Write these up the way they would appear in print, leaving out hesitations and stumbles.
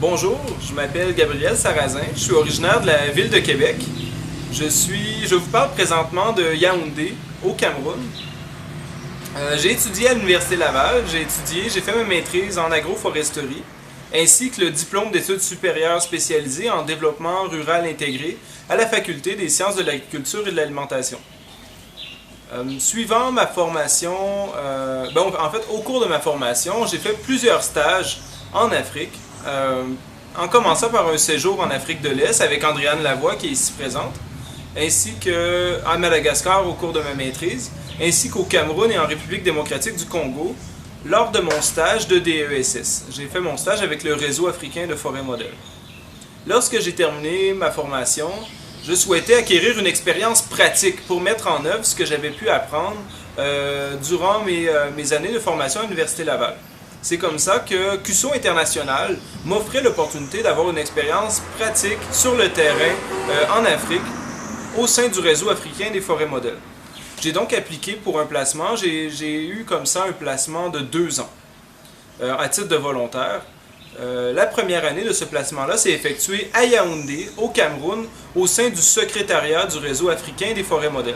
Bonjour, je m'appelle Gabriel Sarrazin, je suis originaire de la ville de Québec. Je vous parle présentement de Yaoundé, au Cameroun. J'ai étudié à l'Université Laval, j'ai fait ma maîtrise en agroforesterie, ainsi que le diplôme d'études supérieures spécialisées en développement rural intégré à la Faculté des sciences de l'agriculture et de l'alimentation. Suivant ma formation, au cours de ma formation, j'ai fait plusieurs stages en Afrique, en commençant par un séjour en Afrique de l'Est avec Andréane Lavoie qui est ici présente, ainsi qu'à Madagascar au cours de ma maîtrise, ainsi qu'au Cameroun et en République démocratique du Congo lors de mon stage de DESS. J'ai fait mon stage avec le réseau africain de forêts modèles. Lorsque j'ai terminé ma formation, je souhaitais acquérir une expérience pratique pour mettre en œuvre ce que j'avais pu apprendre durant mes années de formation à l'Université Laval. C'est comme ça que CUSO International m'offrait l'opportunité d'avoir une expérience pratique sur le terrain en Afrique au sein du réseau africain des forêts modèles. J'ai donc appliqué pour un placement, j'ai eu comme ça un placement de 2 ans à titre de volontaire. La première année de ce placement-là s'est effectuée à Yaoundé, au Cameroun, au sein du secrétariat du réseau africain des forêts modèles.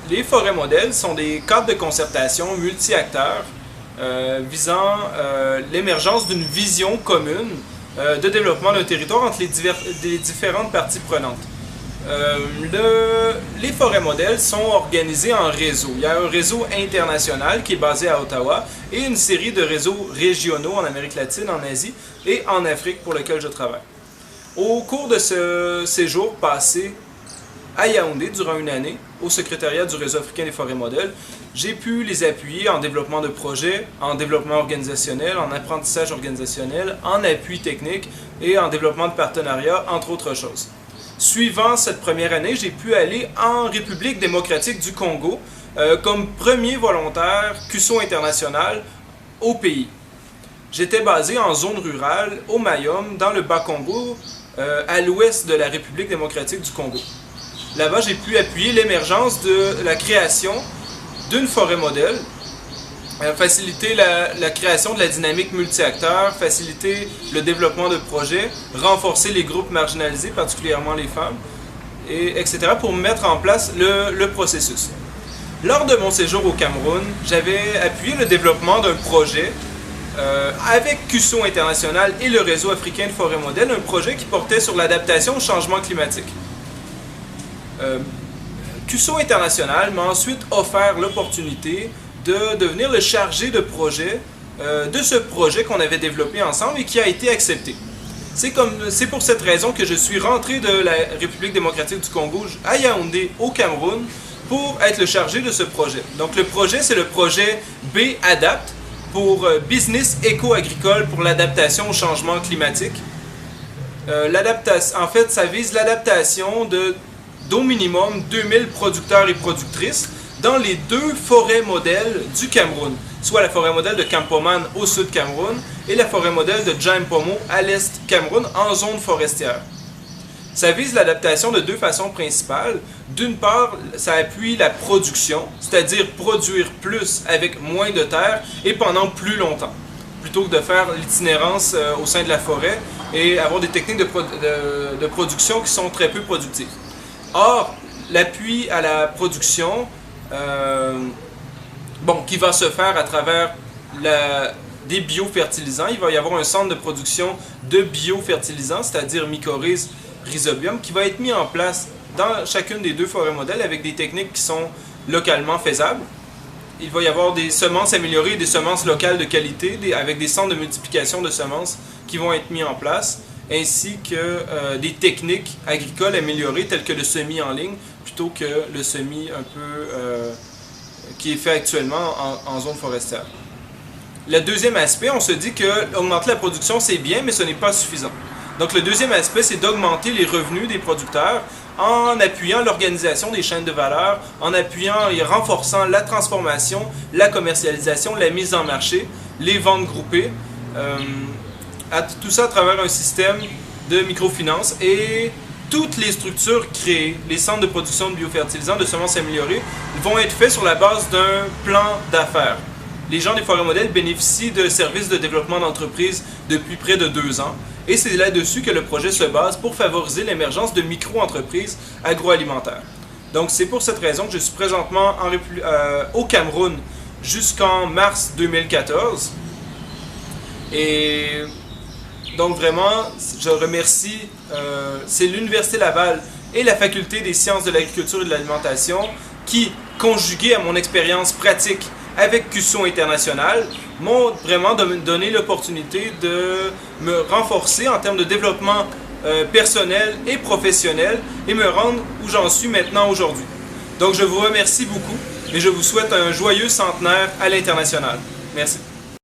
Les forêts modèles sont des cadres de concertation multi-acteurs visant l'émergence d'une vision commune de développement d'un territoire entre les différentes parties prenantes. Les forêts modèles sont organisées en réseaux. Il y a un réseau international qui est basé à Ottawa et une série de réseaux régionaux en Amérique latine, en Asie et en Afrique pour lequel je travaille. Au cours de ce séjour passé à Yaoundé durant une année, au secrétariat du réseau africain des forêts modèles, j'ai pu les appuyer en développement de projets, en développement organisationnel, en apprentissage organisationnel, en appui technique et en développement de partenariats, entre autres choses. Suivant cette première année, j'ai pu aller en République démocratique du Congo comme premier volontaire CUSO International au pays. J'étais basé en zone rurale, au Mayom, dans le Bas-Congo, à l'ouest de la République démocratique du Congo. Là-bas, j'ai pu appuyer l'émergence de la création d'une forêt modèle, faciliter la création de la dynamique multi-acteurs, faciliter le développement de projets, renforcer les groupes marginalisés, particulièrement les femmes, etc., pour mettre en place le processus. Lors de mon séjour au Cameroun, j'avais appuyé le développement d'un projet avec CUSO International et le réseau africain de forêts modèles, un projet qui portait sur l'adaptation au changement climatique. CUSO International m'a ensuite offert l'opportunité de devenir le chargé de projet de ce projet qu'on avait développé ensemble et qui a été accepté. C'est pour cette raison que je suis rentré de la République démocratique du Congo à Yaoundé, au Cameroun, pour être le chargé de ce projet. Donc le projet, c'est le projet B-ADAPT pour Business Éco-Agricole pour l'adaptation au changement climatique. En fait, ça vise l'adaptation d'au minimum 2000 producteurs et productrices dans les 2 forêts modèles du Cameroun, soit la forêt modèle de Campoman au sud Cameroun et la forêt modèle de Djampomo à l'est Cameroun en zone forestière. Ça vise l'adaptation de 2 façons principales. D'une part, ça appuie la production, c'est-à-dire produire plus avec moins de terre et pendant plus longtemps, plutôt que de faire l'itinérance au sein de la forêt et avoir des techniques de production qui sont très peu productives. Or, l'appui à la production, qui va se faire à travers des biofertilisants. Il va y avoir un centre de production de biofertilisants, c'est-à-dire mycorhizes, rhizobium, qui va être mis en place dans chacune des 2 forêts modèles avec des techniques qui sont localement faisables. Il va y avoir des semences améliorées, des semences locales de qualité, avec des centres de multiplication de semences qui vont être mis en place, ainsi que des techniques agricoles améliorées telles que le semis en ligne, plutôt que le semis un peu qui est fait actuellement en zone forestière. Le deuxième aspect, on se dit que augmenter la production c'est bien, mais ce n'est pas suffisant. Donc le deuxième aspect, c'est d'augmenter les revenus des producteurs en appuyant l'organisation des chaînes de valeur, en appuyant et renforçant la transformation, la commercialisation, la mise en marché, les ventes groupées, tout ça à travers un système de microfinance et toutes les structures créées, les centres de production de biofertilisants, de semences améliorées, vont être faits sur la base d'un plan d'affaires. les gens des Forêts Modèles bénéficient de services de développement d'entreprise depuis près de 2 ans. Et c'est là-dessus que le projet se base pour favoriser l'émergence de micro-entreprises agroalimentaires. Donc c'est pour cette raison que je suis présentement au Cameroun jusqu'en mars 2014. Et donc vraiment, je remercie, c'est l'Université Laval et la Faculté des sciences de l'agriculture et de l'alimentation qui, conjugués à mon expérience pratique avec CUSO International, m'ont vraiment donné l'opportunité de me renforcer en termes de développement personnel et professionnel et me rendre où j'en suis maintenant aujourd'hui. Donc je vous remercie beaucoup et je vous souhaite un joyeux centenaire à l'international. Merci.